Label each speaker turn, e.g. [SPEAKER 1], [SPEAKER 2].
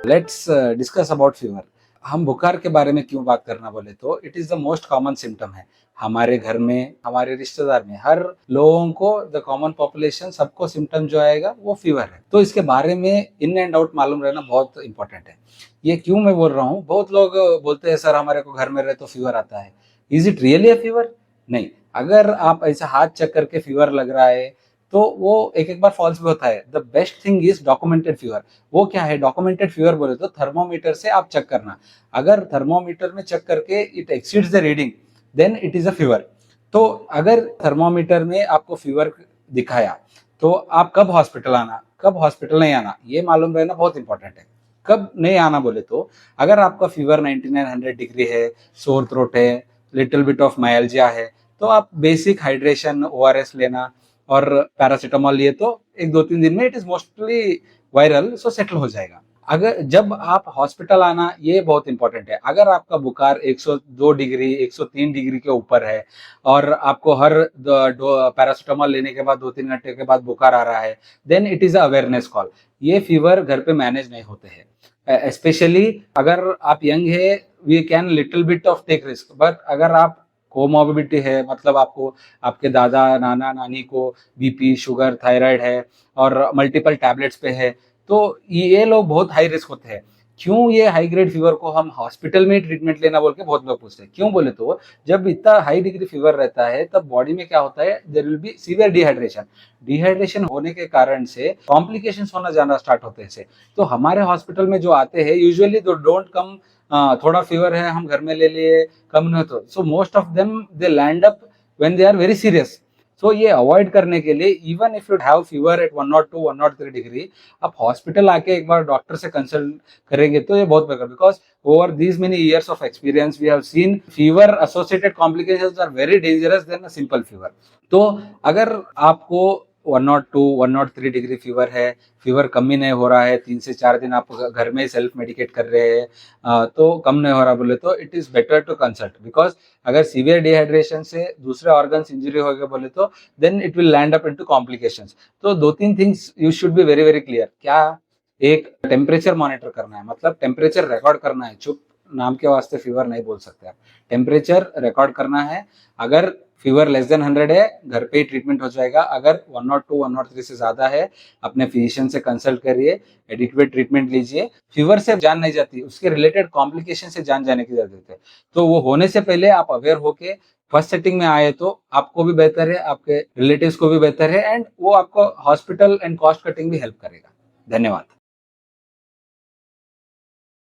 [SPEAKER 1] Let's discuss about fever. हम बुखार के बारे में क्यों बात करना बोले तो it is the most common symptom है। हमारे घर में, हमारे रिश्तेदार में, हर लोगों को, द कॉमन पॉपुलेशन, सबको सिम्टम जो आएगा वो फीवर है। तो इसके बारे में इन एंड आउट मालूम रहना बहुत इंपॉर्टेंट है। ये क्यों मैं बोल रहा हूँ, बहुत लोग बोलते हैं सर हमारे को घर में रहे तो फीवर आता है। Is it really a fever? नहीं। अगर आप ऐसा हाथ चेक करके फीवर लग रहा है तो वो एक एक बार फॉल्स भी होता है। The best thing is documented fever. वो क्या है डॉक्यूमेंटेड फीवर बोले तो थर्मोमीटर से आप चेक करना। अगर थर्मोमीटर में चेक करके it exceeds the reading, then it is a fever. तो अगर थर्मोमीटर में आपको फीवर दिखाया तो आप कब हॉस्पिटल आना, कब हॉस्पिटल नहीं आना, ये मालूम रहना बहुत इंपॉर्टेंट है। कब नहीं आना बोले तो अगर आपका फीवर 9900 डिग्री है, सोर थ्रोट है, लिटिल बिट ऑफ माइल्जिया है, तो आप बेसिक हाइड्रेशन, ओआरएस लेना और पैरासिटामोल लिए तो एक दो तीन दिन में it is mostly viral, so settle हो जाएगा। अगर जब आप हॉस्पिटल आना, ये बहुत इंपॉर्टेंट है। अगर आपका बुखार 102 डिग्री, 103 डिग्री के ऊपर है और आपको हर पैरासिटामोल लेने के बाद 2-3 घंटे के बाद बुखार आ रहा है, then it is awareness call. ये फीवर घर पे मैनेज नहीं होते हैं। स्पेशली अगर आप यंग है, we can little bit of take risk, but अगर आप कोमॉर्बिडिटी है, मतलब आपको, आपके दादा नाना नानी को बीपी, शुगर, थायराइड है और मल्टीपल टैबलेट्स पे है, तो ये लोग बहुत हाई रिस्क होते हैं। क्यों ये हाई ग्रेड फीवर को हम हॉस्पिटल में ट्रीटमेंट लेना बोल के बहुत लोग पूछते हैं। क्यों बोले तो जब इतना हाई डिग्री फीवर रहता है तब बॉडी में क्या होता है, there will be severe dehydration. Dehydration होने के कारण से कॉम्प्लिकेशंस होना जाना स्टार्ट होते हैं। तो हमारे हॉस्पिटल में जो आते हैं यूजुअली दो डोंट कम, थोड़ा फीवर है हम घर में ले लिए, कम नहीं तो, so most of them they land up when they are very serious. So ये अवॉइड करने के लिए, even if you have fever at 102 103 degree, आप हॉस्पिटल आके एक बार डॉक्टर से कंसल्ट करेंगे तो ये बहुत better. Because over these many years of experience we have seen fever associated complications are very dangerous than a simple fever. तो अगर आपको 102 103 डिग्री फीवर है, फीवर कम ही नहीं हो रहा है, 3 से 4 दिन आप घर में सेल्फ मेडिकेट कर रहे हैं, तो कम नहीं हो रहा बोले तो it is better to consult. Because अगर सीवियर डिहाइड्रेशन से दूसरे ऑर्गन्स इंजरी हो गए बोले तो then it will land up into complications. तो दो तीन things you should be very very clear. क्या? एक, टेम्परेचर मॉनिटर करना है, मतलब टेम्परेचर रिकॉर्ड करना है। चुप नाम के वास्ते फीवर नहीं बोल सकते आप, टेम्परेचर रिकॉर्ड करना है। अगर फीवर लेस देन 100 है, घर पे ही ट्रीटमेंट हो जाएगा। अगर 102 103 से ज्यादा है, अपने फिजिशियन से कंसल्ट करिए, एडिक्वेट ट्रीटमेंट लीजिए। फीवर से जान नहीं जाती, उसके रिलेटेड कॉम्प्लिकेशन से जान जाने की जरूरत है। तो वो होने से पहले आप अवेयर होके फर्स्ट सेटिंग में आए तो आपको भी बेहतर है, आपके रिलेटिव्स को भी बेहतर है, एंड वो आपको हॉस्पिटल एंड कॉस्ट कटिंग भी हेल्प करेगा। धन्यवाद।